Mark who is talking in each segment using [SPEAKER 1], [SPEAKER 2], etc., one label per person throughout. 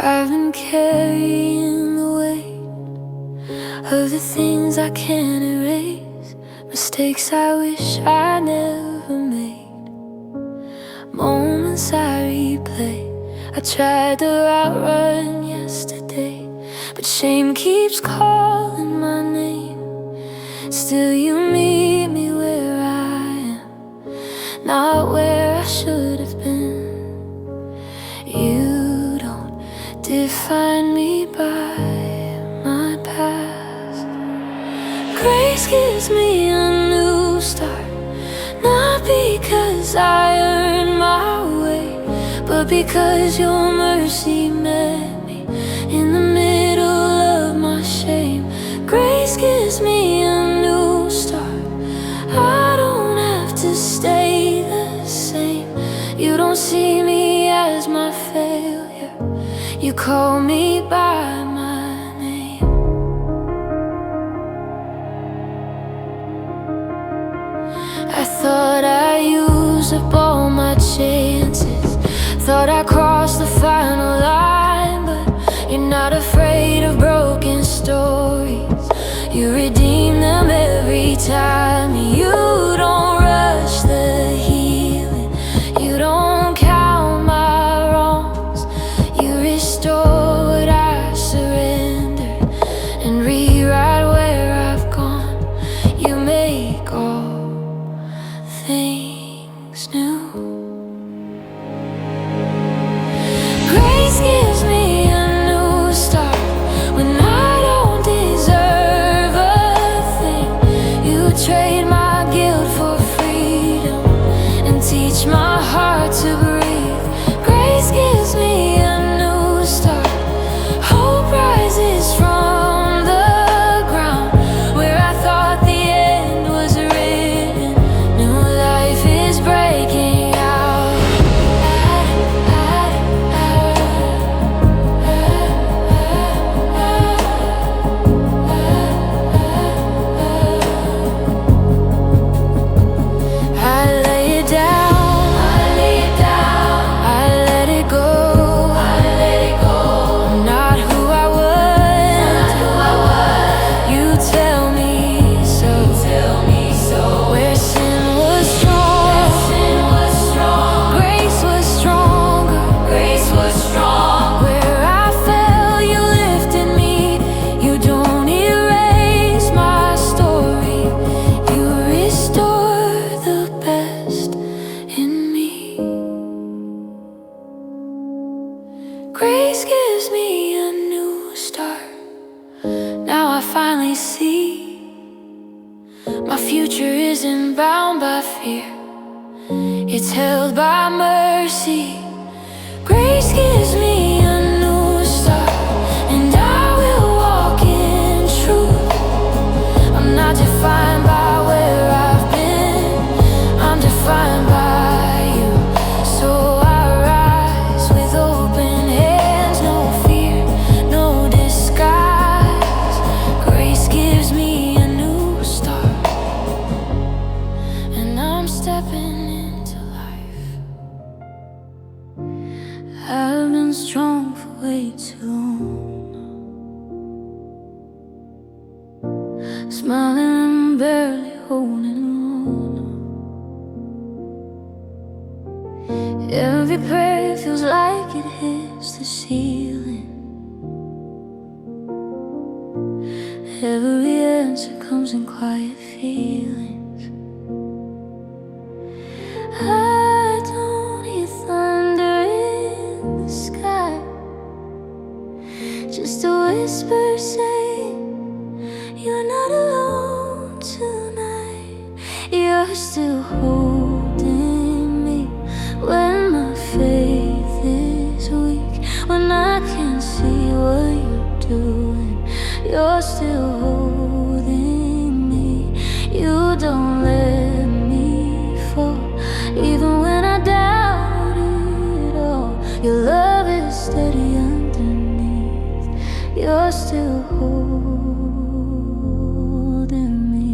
[SPEAKER 1] I've been carrying the weight of the things I can't erase, mistakes I wish I never made, moments I replay. I tried to outrun yesterday, but shame keeps calling my name. Still you meet me where I am, not where I should have been. You don't define me by my past. Grace gives me a new start, not because I earned my way, but because your mercy met me in the middle of my shame. Grace gives me a new start. I don't have to stay the same. You don't see me as my failure, you call me by my name. I thought I used up all my chances, thought I crossed the final line, but you're not afraid of broken stories. You redeem them every time. You don't rush the healing, you don't count my wrongs. You restore what I surrendered and rewrite where I've gone. You make all things new. Grace gives me a new start when I don't deserve a thing. You trade my guilt for freedom and teach my heart to breathe. Grace gives me a new start. Hope rises from the ground where I thought the end was written. New life is breaking out. I lay it down, I let it go, I'm not who I was, you tell me so. Where sin was strong, grace was stronger. Where I fell, you lifted me. You don't erase my story, you restore the best in me. Grace gives me a new start. Now I finally see my future isn't bound by fear, it's held by mercy. Grace gives me a new start, and I will walk in truth. I'm not defined by where I've been, I'm defined by you. So I rise with open hands, no fear, no disguise. Grace gives me a new start, and I'm stepping into life. I've been strong for way too long, smiling and barely holding on. Every prayer feels like it hits the ceiling, every answer comes in quiet feelings. I don't hear thunder in the sky, just a whisper saying you're not alone tonight. You're still holding me when my faith is weak, when I can't see what you're doing. You're still holding me. You don't let me fall, even when I doubt it all. Your love is steady underneath. You're still holding me.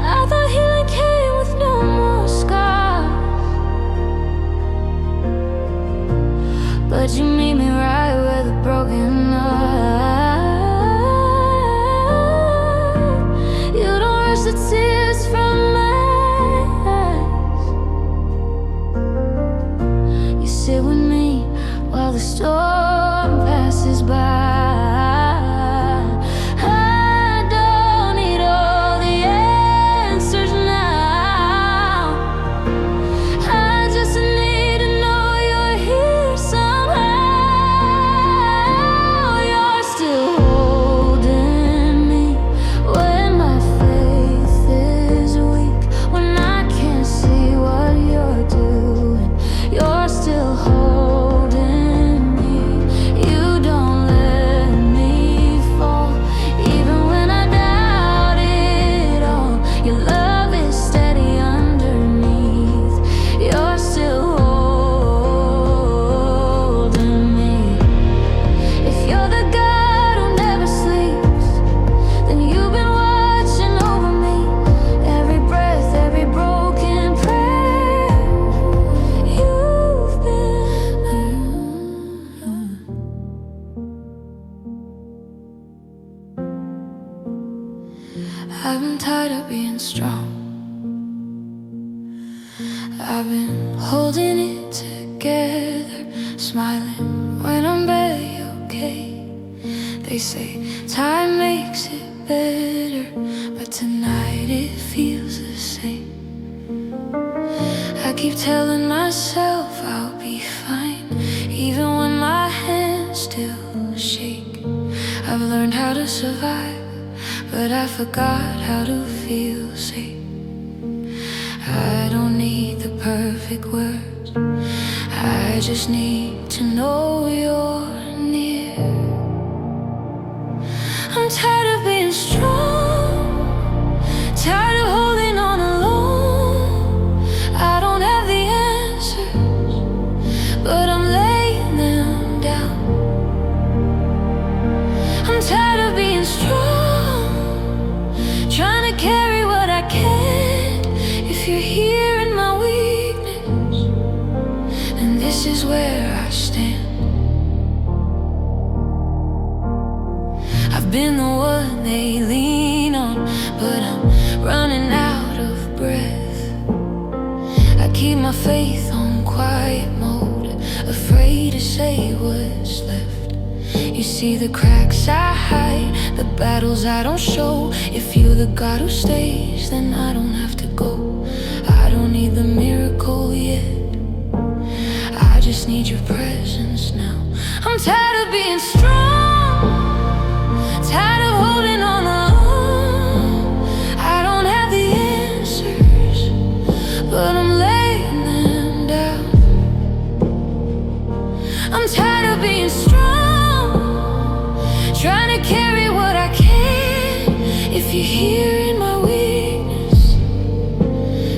[SPEAKER 1] I thought healing came with no I've been tired of being strong. I've been holding it together, smiling when I'm barely okay. They say time makes it better, but tonight it feels the same. I keep telling myself I'll be fine, even when my hands still shake. I've learned how to survive, but I forgot how to feel safe. I don't need the perfect words, I just need to know you're near. I'm tired of being strong, tired of holding on alone. I don't have the answers, but I'm laying them down. I'm tired of being strong, trying to carry what I can. If you're here in my weakness, then this is where I stand. I've been the one they lean on, but I'm running out of breath. I keep my faith on quiet mode, afraid to say what's left. You see the cracks I hide, the battles I don't show. If you're the God who stays, then I don't have to go. I don't need the miracle yet, I just need your presence now. I'm tired of being strong, tired of holding on alone. I don't have the answers, but I'm laying them down. I'm tired of being strong, trying to carry what I can. If you're here in my weakness,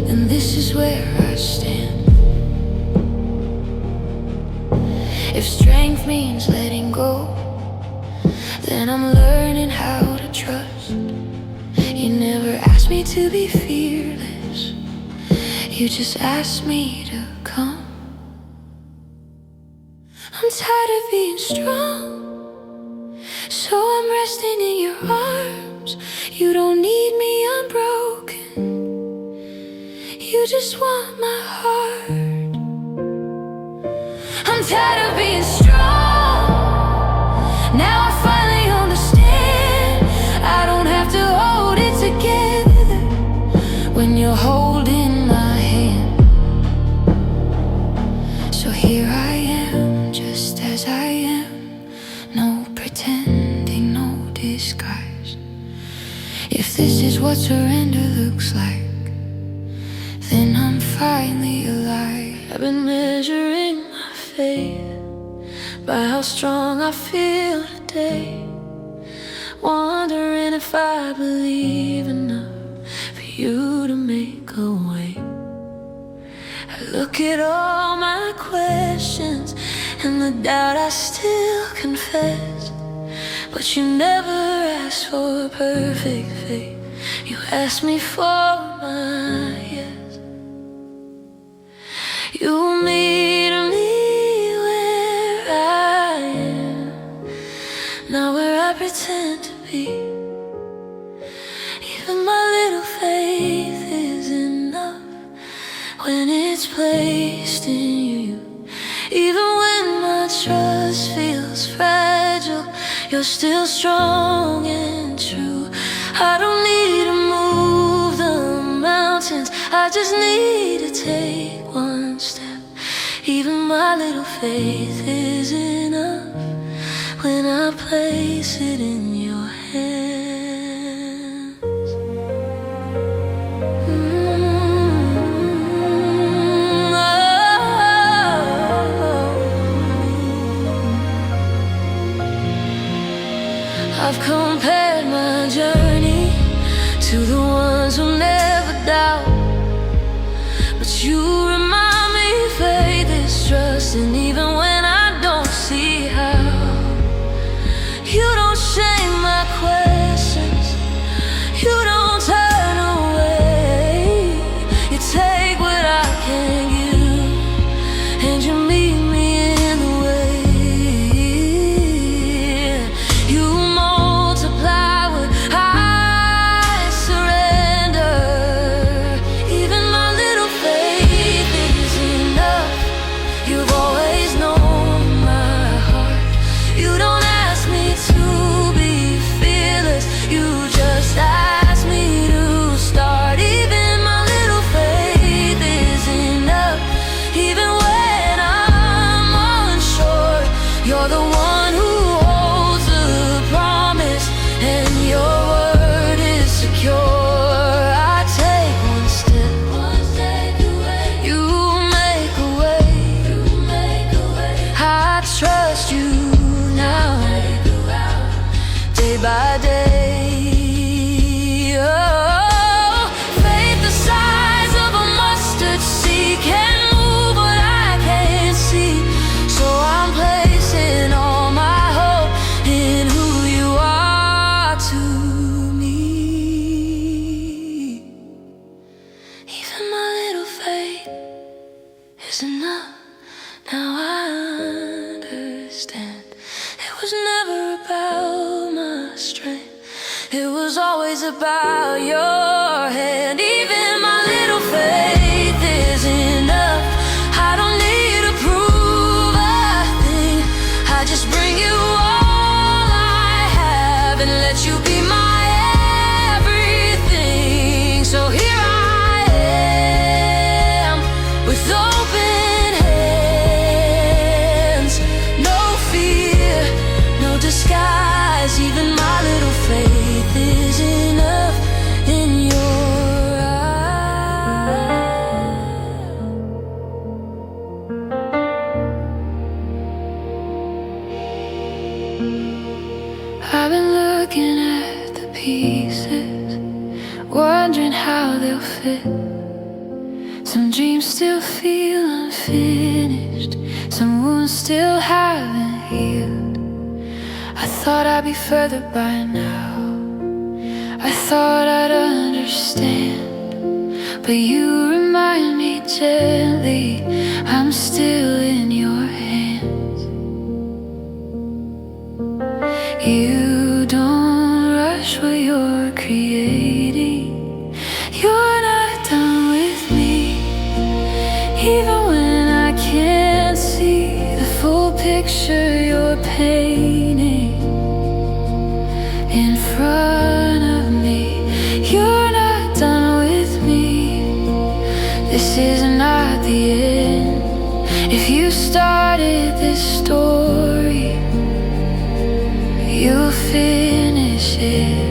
[SPEAKER 1] then this is where I stand. If strength means letting go, then I'm learning how to trust. You never asked me to be fearless, you just asked me to come. I'm tired of being strong, so I'm resting in your arms. You don't need me, I'm broken, you just want my heart. I'm tired of being strong, now I finally understand. I don't have to hold it together when you're holding my hand. So here I am, just as I am, no pretending, no disguise. If this is what surrender looks like, then I'm finally alive. I've been measuring my faith by how strong I feel today, wondering if I believe enough for you to make a way. I look at all my questions and the doubt I still confess, but you never asked for perfect faith, you asked me for my yes. You meet me where I am, not where I pretend to be. Even my little faith is enough when it's placed in you. Even when my trust feels fragile, you're still strong and true. I don't need to move the mountains, I just need to take one step. Even my little faith is enough when I place it in your hands. I've compared my journey to the ones who never doubt, but you remind me faith is trust, and even when I don't see how, you don't shame my questions, you don't turn away. You take what I can't give, and you meet me in the way. You multiply what I about your hand. Even my little faith is enough. I don't need to prove a thing. I just bring you all I have and let you be my everything. So here I am with open hands, no fear, no disguise. Even my little faith is enough in your eyes. I've been looking at the pieces, wondering how they'll fit. Some dreams still feel unfinished, some wounds still haven't healed. I thought I'd be further by now, I thought I'd understand, but you remind me gently, I'm still in your hands. You don't rush what you're creating. You're not done with me, even when I can't see the full picture you're painting in front of me. You're not done with me. This is not the end. If you started this story, you'll finish it.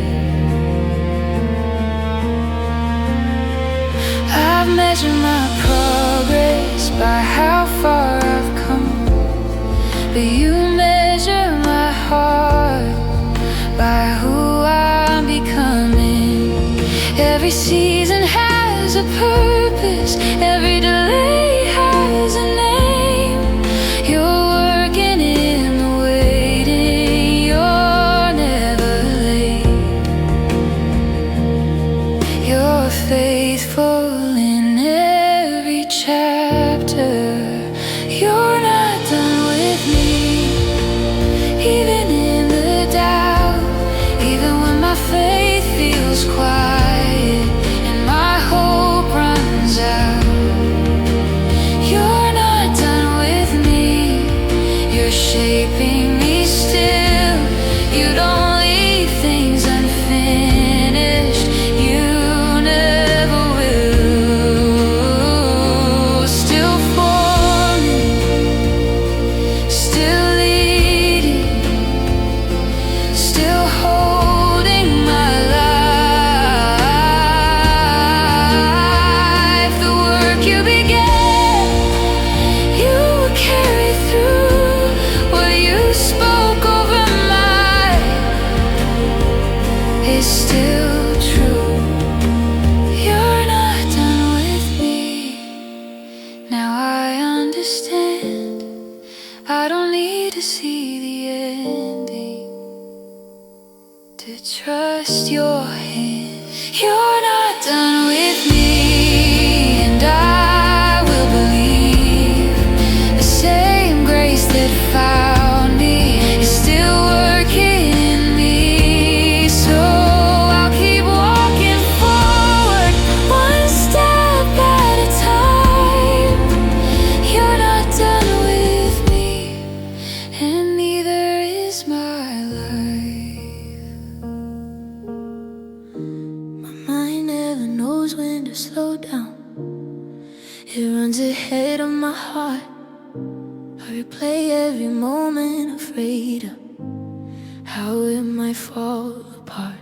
[SPEAKER 1] I've measured my progress by how far I've come, but you measure my heart by who I'm becoming. Every season has a purpose, every delay has a name. You're working in the waiting, you're never late. You're faithful in every chapter. You're not done with me, even in the doubt, even when my faith feels quiet and my hope runs out. You're not done with me, you're shaping me still. You don't leave things unfinished, you never will. Still forming, still leading, still holding my life. The work you began, you will carry through. What you spoke over my is still true. You're not done with me. Now I understand. I don't need to see the ending to trust your hand. You're not done with me, and I will believe the same grace that found me is still working in me. So I'll keep walking forward, one step at a time. You're not done with me, and neither is my life. My mind never knows when to slow down. It runs ahead of my heart. I replay every moment, afraid of how it might fall apart.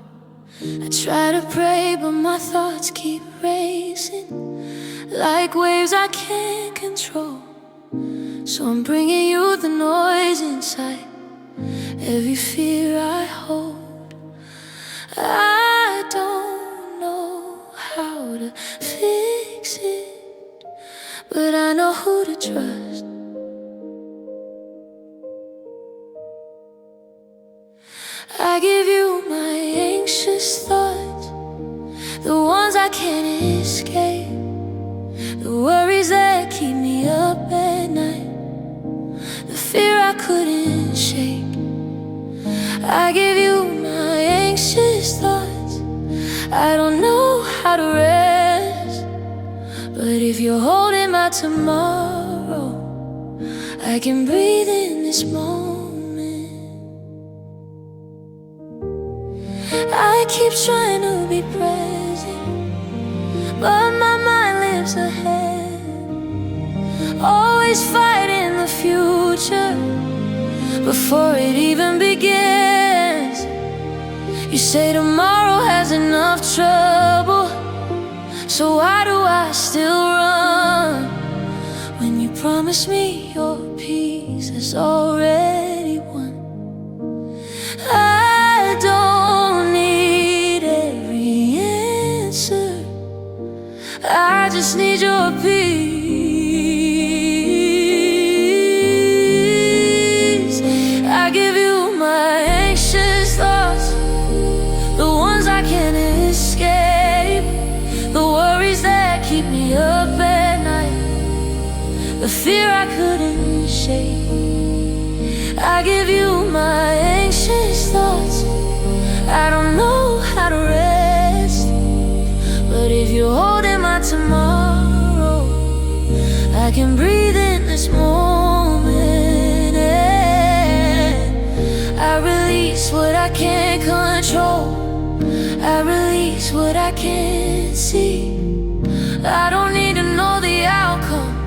[SPEAKER 1] I try to pray, but my thoughts keep racing like waves I can't control. So I'm bringing you the noise inside, every fear I hold. I don't know how to fix it, but I know who to trust. I give you my anxious thoughts, the ones I can't escape, the worries that keep me up at night, the fear I couldn't shake. I give you my anxious thoughts, I don't know how to rest, but if you're holding my tomorrow, I can breathe in this moment. I keep trying to be present, but my mind lives ahead, always fighting the future before it even begins. You say tomorrow has enough trouble, so why do I still run when you promise me your peace is already won? I don't need every answer, I just need your peace. I give you my anxious thoughts, the ones I can't escape, the worries that keep me up at night, the fear I couldn't shake. I give you my anxious thoughts. I don't know how to rest, but if you're holding my tomorrow, I can breathe in this moment. I release what I can't control, I release what I can't see. I don't need to know the outcome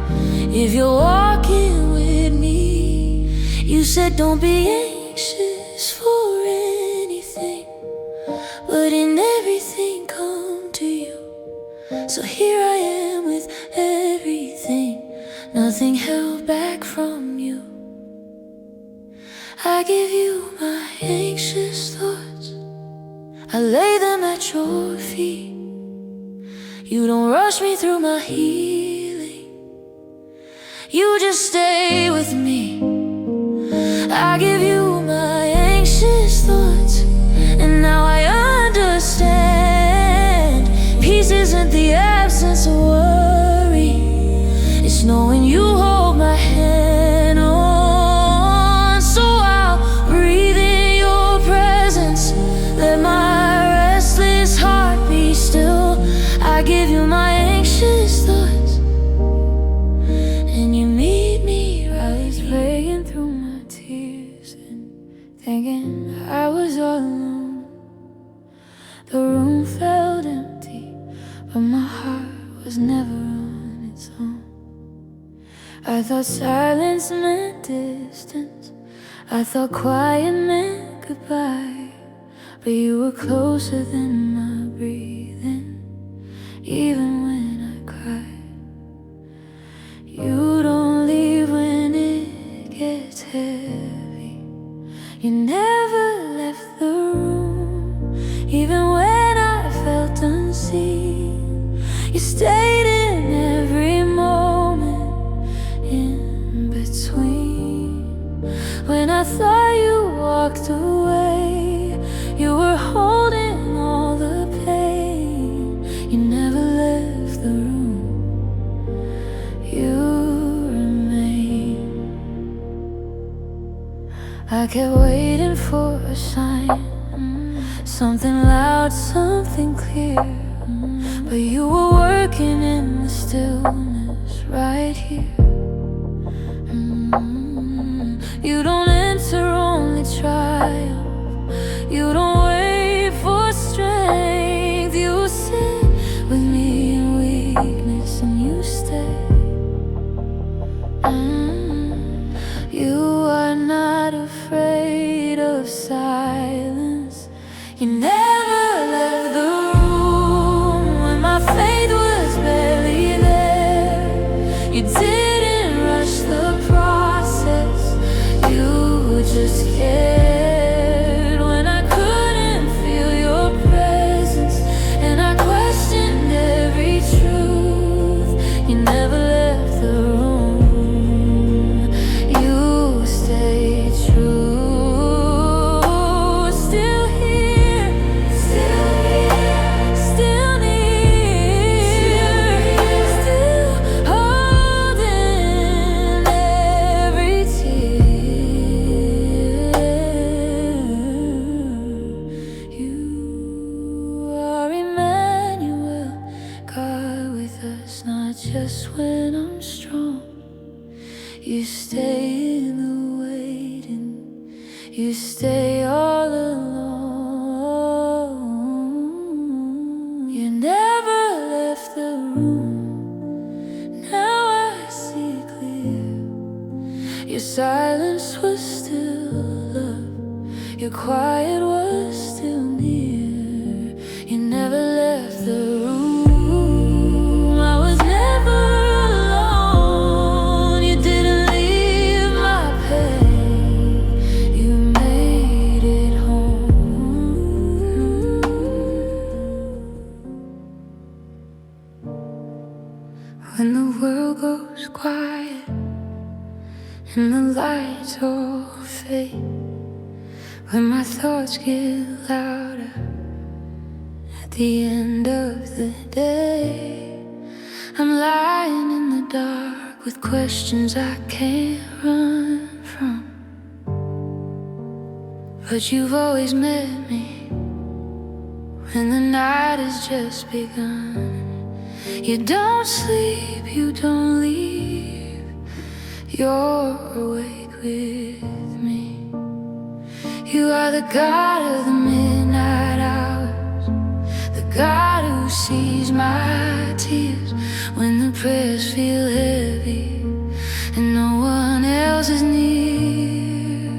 [SPEAKER 1] if you're walking with me. You said don't be anxious for anything, but in everything come to you. So here I am with everything, nothing held back from you. I give you my anxious thoughts, I lay them at your feet. You don't rush me through my healing, you just stay with me. I give you my anxious thoughts, and now I understand. Peace isn't the absence of worry, it's knowing you hold my hand on. So I'll breathe in your presence, let my restless heart be still. I give you my anxious thoughts, and you meet me right. I was praying through my tears and thinking I was all alone. The room felt empty, but my heart was never on its own. I thought silence meant distance, I thought quiet meant goodbye, but you were closer than my breathing, even when I cry. You don't leave when it gets heavy, you never left the room, even when I felt unseen. You stayed in every moment in between. When I thought you walked away, you were holding all the pain. You never left the room, you remain. I kept waiting for a sign, something loud, something clear, but you were working in the stillness right here. You don't enter only triumph, you don't wait for strength. You sit with me in weakness and you stay. You are not afraid of silence, you never left the room when my faith was barely there. You didn't rush the process, you just cared. When I couldn't feel your presence and I questioned every truth, you never left the room. when I'm strong. You stay in the waiting, you stay all alone. You never left the room, now I see clear. Your silence was still love, your quiet was still near. You never left the room, I was never alone. You didn't leave my pain, you made it home. When the world goes quiet and the lights all fade, when my thoughts get louder at the end of the day, I'm lying in the dark with questions I can't run from. But you've always met me when the night has just begun. You don't sleep, you don't leave, you're awake with me. You are the God of the midnight hours, the God who sees my tears when the prayers feel heavy and no one else is near.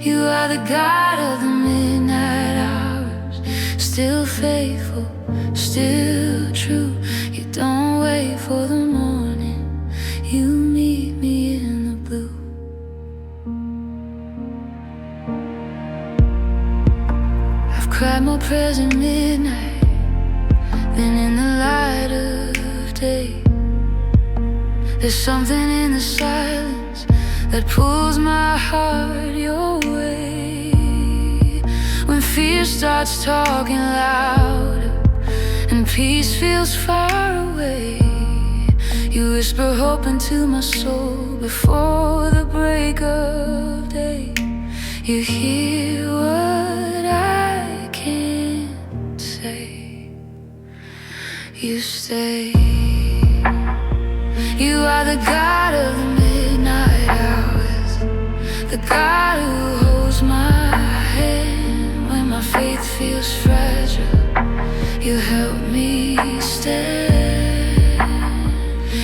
[SPEAKER 1] You are the God of the midnight hours, still faithful, still true. You don't wait for the morning, you meet me in the blue. Cried more prayers at midnight than in the light of day. There's something in the silence that pulls my heart your way. When fear starts talking louder and peace feels far away, you whisper hope into my soul before the break of day. You hear what I can't say, you stay. You are the God of the midnight hours, the God who holds my hand when my faith feels fragile. You help me stand.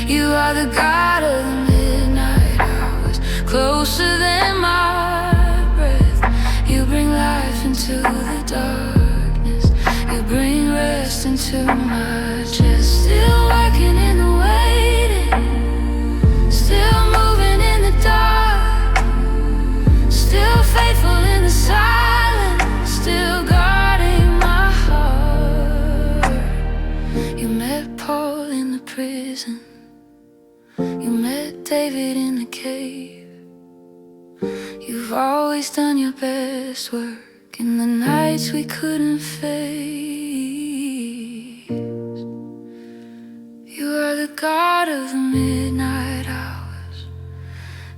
[SPEAKER 1] You are the God of the midnight hours, closer than my breath. You bring life into the darkness, you bring rest into my chest. Still working in the waiting, still moving in the dark, still faithful in the silence, still guarding my heart. You met Paul in the prison, you met David in the cave. You've always done your best work in the nights we couldn't face. You are the God of the midnight hours,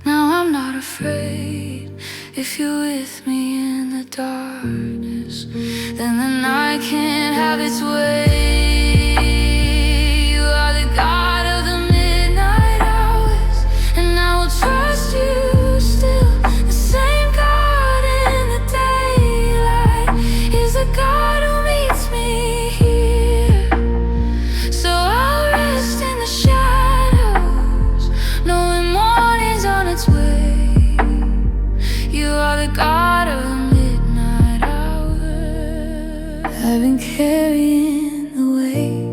[SPEAKER 1] now I'm not afraid. If you're with me in the darkness, then the night can't have its way. You are the God of the midnight hours, and I will trust you still. The same God in the daylight is the God who meets me here. So I'll rest in the shadows, knowing morning's on its way. You are the God of the midnight hour. I've been carrying the weight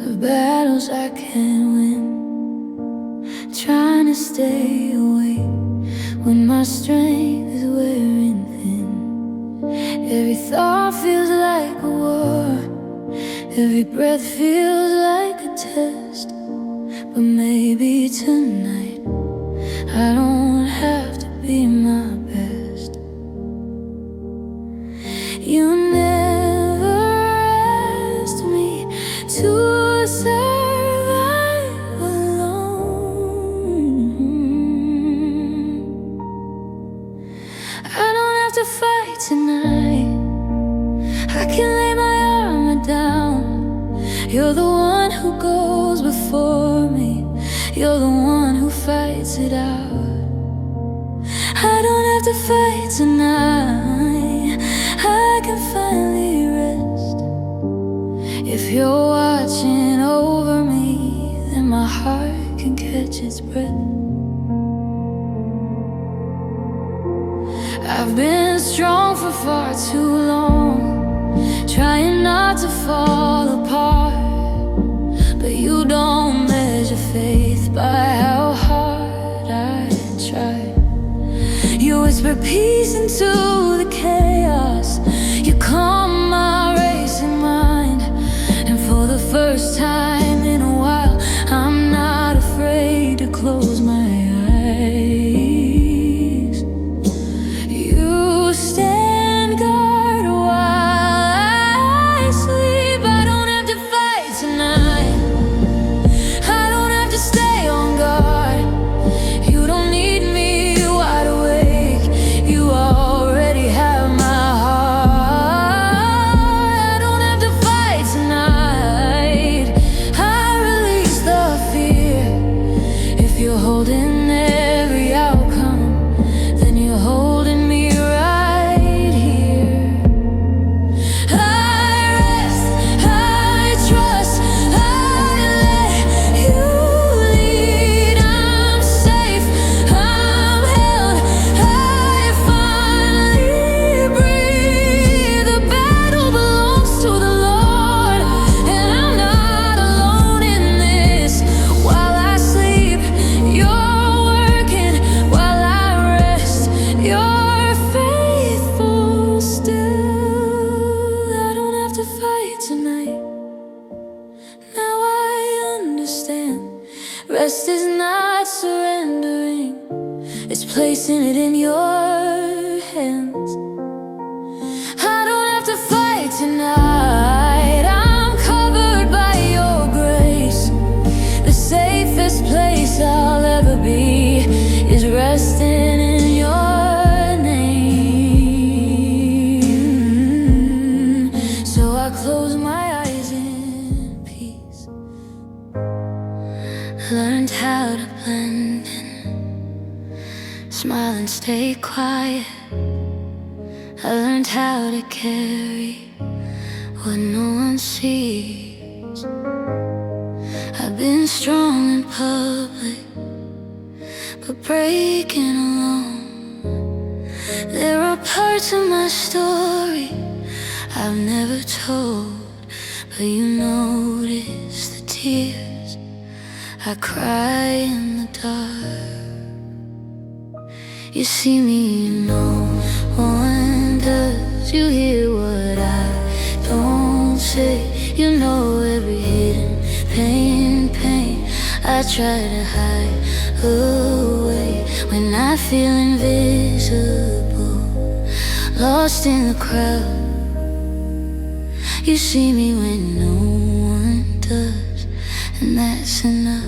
[SPEAKER 1] of battles I can't win, trying to stay awake when my strength is wearing thin. Every thought feels like a war, every breath feels like a test. But maybe tonight I don't have to be my best. You never asked me to survive alone. I don't have to fight tonight, I can lay my armor down You're the one who goes before me. You're the one who fights it out. I don't have to fight tonight. I can finally rest. If you're watching over me, then my heart can catch its breath. I've been strong for far too long, trying not to fall apart. But you don't measure faith by how hard I try. You whisper peace into the chaos. You calm my racing mind. And for the first time in a while, I'm not afraid to close my eyes. You stand guard while I sleep. I don't have to fight tonight. I don't have to stay on guard. You don't need me wide awake. You already have my heart. I don't have to fight tonight. I release the fear. If you're holding every outcome, then you're holding me right here. I rest, I trust, I let you lead. I'm safe, I'm held, I finally breathe. The battle belongs to the Lord, and I'm not alone in this. While I sleep, you're working. While I rest, you're faithful still. I don't have to fight tonight. Now I understand. Rest is not surrendering, it's placing it in your hands. I don't have to fight tonight. I'm covered by your grace. The safest place I'll ever be is resting in your name. So I close my eyes in peace. Learned how to blend in, smile and stay quiet. I learned how to carry what no one sees. I've been strong in public, but breaking alone. There are parts of my story I've never told, but you notice the tears I cry in the dark. You see me, no one does. You hear what I don't say. You know every hidden pain I try to hide away. When I feel invisible, lost in the crowd, you see me when no one does, and that's enough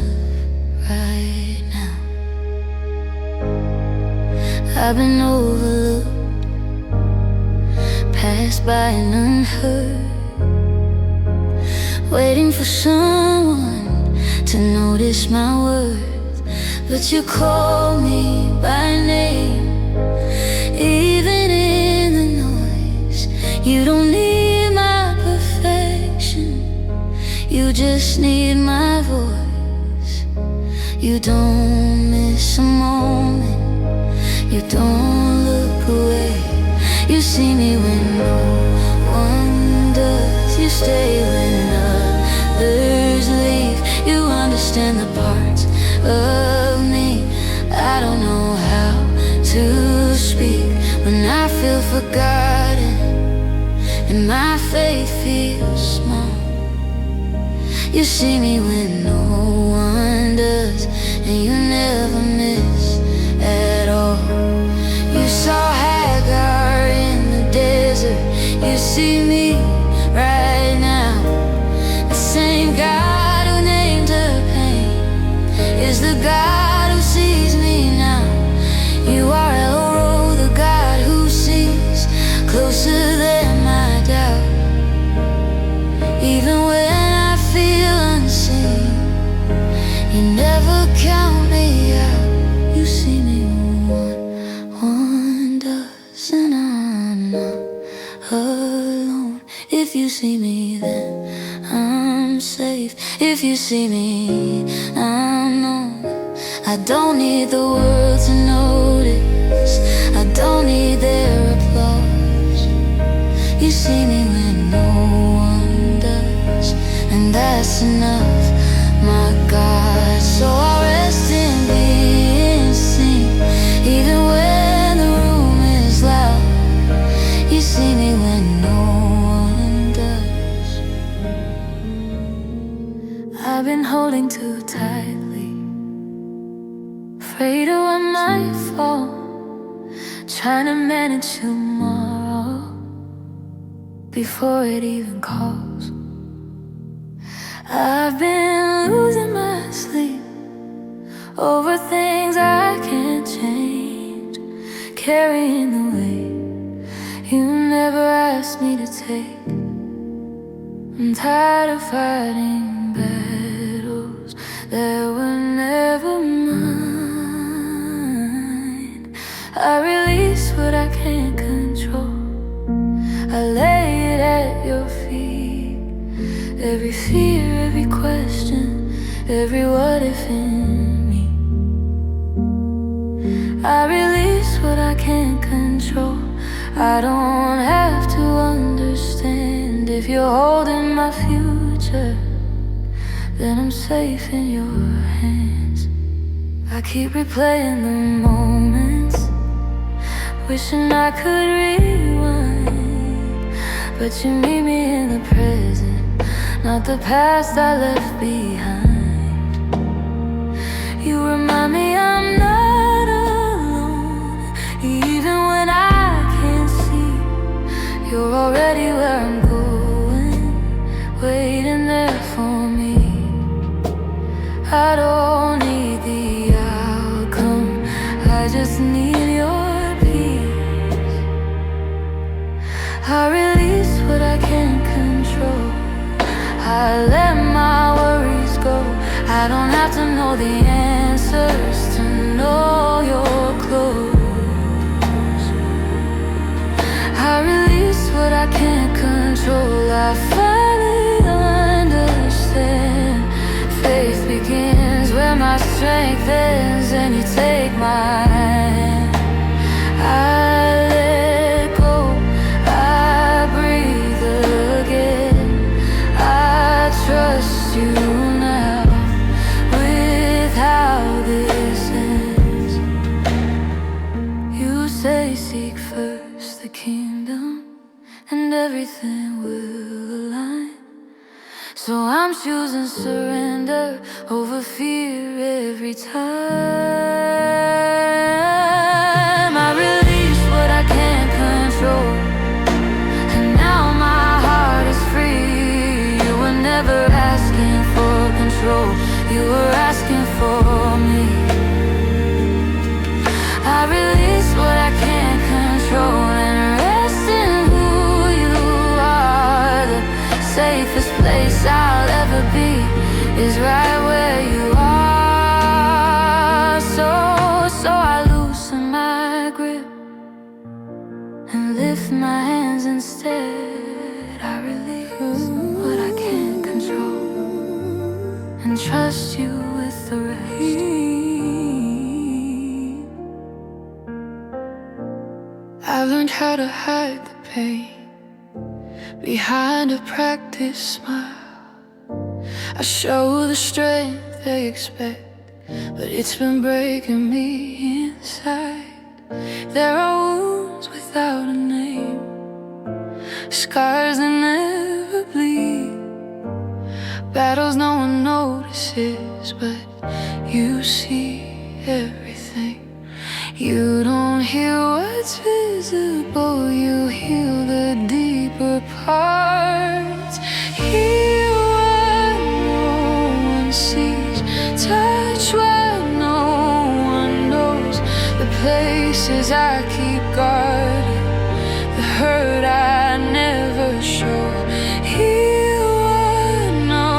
[SPEAKER 1] right now. I've been overlooked, passed by and unheard, waiting for someone to notice my worth. But you call me by name, even in the noise. You don't need my perfection, you just need my voice. You don't miss a moment, you don't look away. You see me when no one does. You stay when others leave. You understand the parts of me I don't know how to speak. When I feel forgotten and my faith feels small, you see me when no one does, and you never miss at all. You saw Hagar in the desert, you see me right now. The same God who named her pain is the God who sees me now. You are El Roi, the God who sees closer than my doubt. Even when I feel I'm safe if you see me. I know I don't need the world to notice. I don't need their applause. You see me when no one does, and that's enough, my God. So I rest in being seen, even when the room is loud. You see me when no one does. I've been holding too tightly, afraid of what might fall, trying to manage tomorrow before it even calls. I've been losing my sleep over things I can't change, carrying the weight you never asked me to take. I'm tired of fighting battles that were never mine. I release what I can't control, I lay it at your feet. Every fear, every question, every what if in me. I release what I can't control. I don't have to understand. If you're holding my future, then I'm safe in your hands. I keep replaying the moments, wishing I could rewind, but you meet me in the present, not the past I left behind. You remind me I'm not alone, even when I can't see. You're already where I'm going, waiting there for me. I don't need the outcome, I just need your peace. I release what I can't control, I let my worries go. I don't have to know the answers to know you're close. I release what I can't control, I finally understand. Faith begins where my strength ends, and you take my hand. I let go, I breathe again. I trust you now with how this ends. You say seek first the kingdom, and everything will align. So I'm choosing surrender over fear every time. I release what I can't control, and now my heart is free. You were never asking for control, you were asking for me. I release what I can't control and rest in who you are. The safest place I'll ever be is right where you are. So I loosen my grip and lift my hands instead. I release what I can't control and trust you with the rest. I've learned how to hide the pain behind a practiced smile. I show the strength they expect, but it's been breaking me inside. There are wounds without a name, scars that never bleed, battles no one notices, but you see everything. You don't hear what's visible, you heal the deeper parts. Hear what no one sees, touch what no one knows. The places I keep guarded, the hurt I never show. Hear what no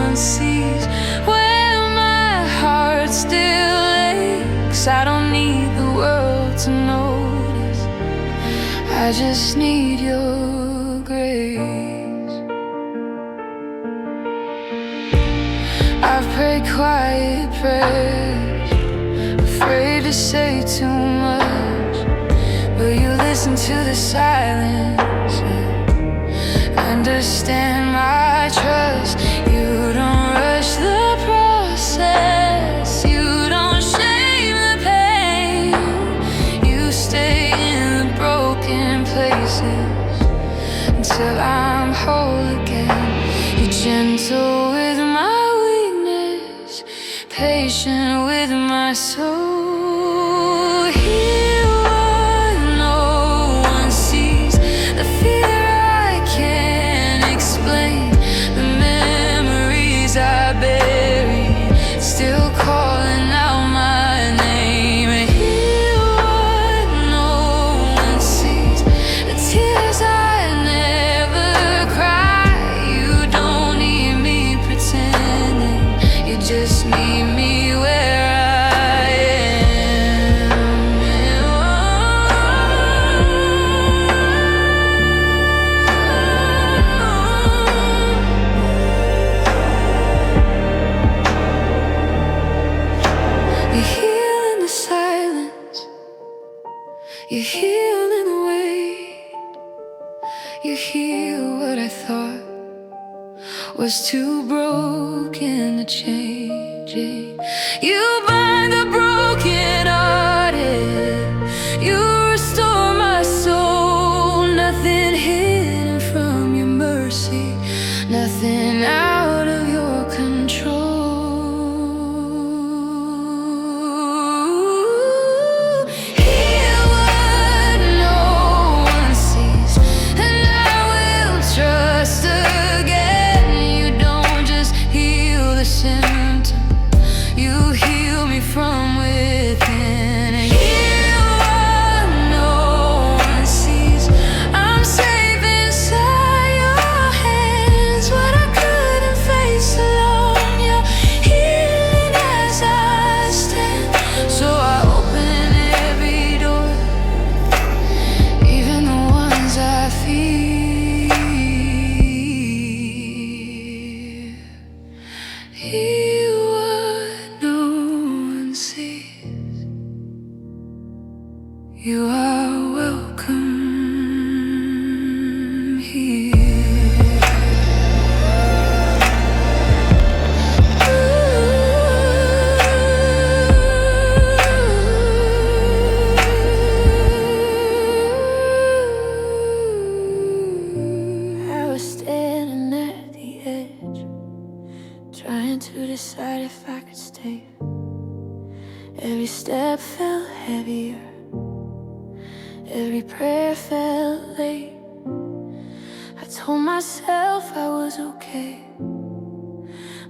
[SPEAKER 1] one sees, where my heart still aches. I don't need the world to notice, I just need your grace. I've prayed quiet prayers, afraid to say too much, but you listen to the silence and understand my trust. You don't rush the process, you don't shame the pain. You stay in the broken places until I'm whole again. You're gentle with my weakness, patient with my soul. Hear what no one sees, the fear I can't explain, the memories I bury, still calling out my name. Hear what no one sees, the tears I never cry. You don't need me pretending, you just need me where I am. You heal in the silence, you heal in the wait. You heal what I thought was too broken to change. You bind the broken hearted, you restore my soul. Nothing hidden from your mercy, nothing out of your control. Hear what no one sees, and I will trust again. You don't just heal the symptom, you heal me from within. Hear what no one sees, I'm safe inside your hands. What I couldn't face alone, you're healing as I stand. So I open every door, even the ones I fear. Hear what no one sees, you are welcome here. I was standing at the edge, trying to decide if I could stay. Every step felt heavier, every prayer felt late. I told myself I was okay,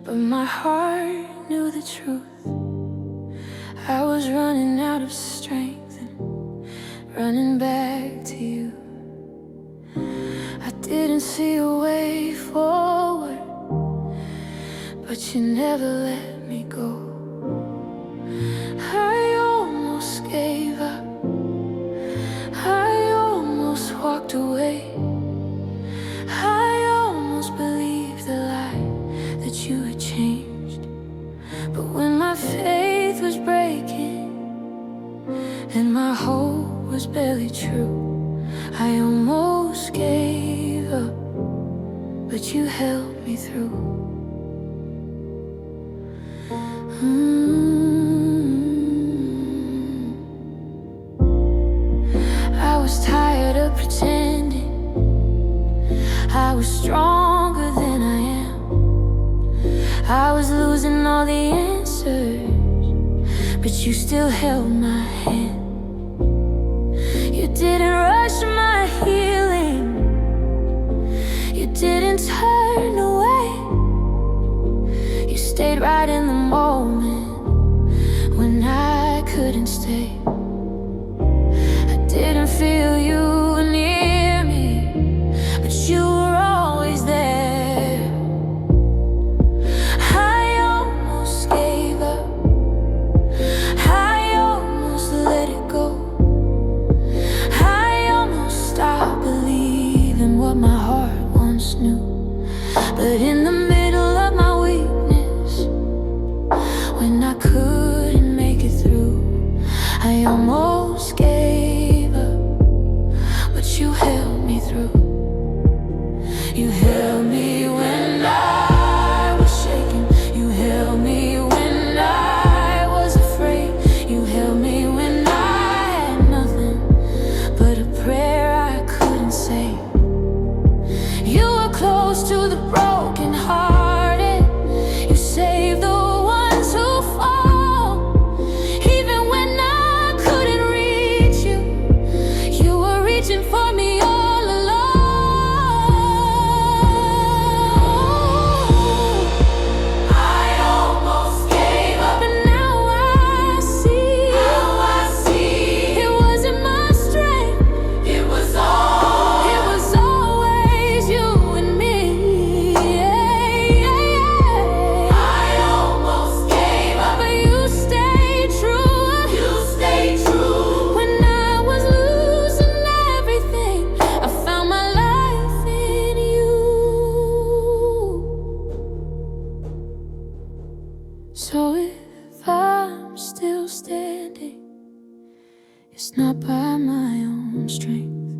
[SPEAKER 1] but my heart knew the truth. I was running out of strength and running back to you. I didn't see a way forward, but you never let me go. I almost gave up, I almost walked away, I almost believed the lie that you had changed. But when my faith was breaking and my hope was barely true, I almost gave up, but you held me through. I was tired of pretending I was stronger than I am. I was losing all the answers, but you still held my hand. You didn't rush my healing, you didn't turn away. You stayed right in the moment when I couldn't stay. I didn't feel you near me, but you were always there. I almost gave up, I almost let it go, I almost stopped believing what my heart once knew. It's not by my own strength.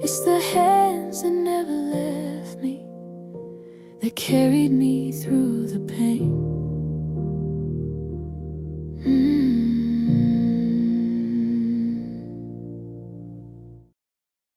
[SPEAKER 1] It's the hands that never left me, that carried me through the pain.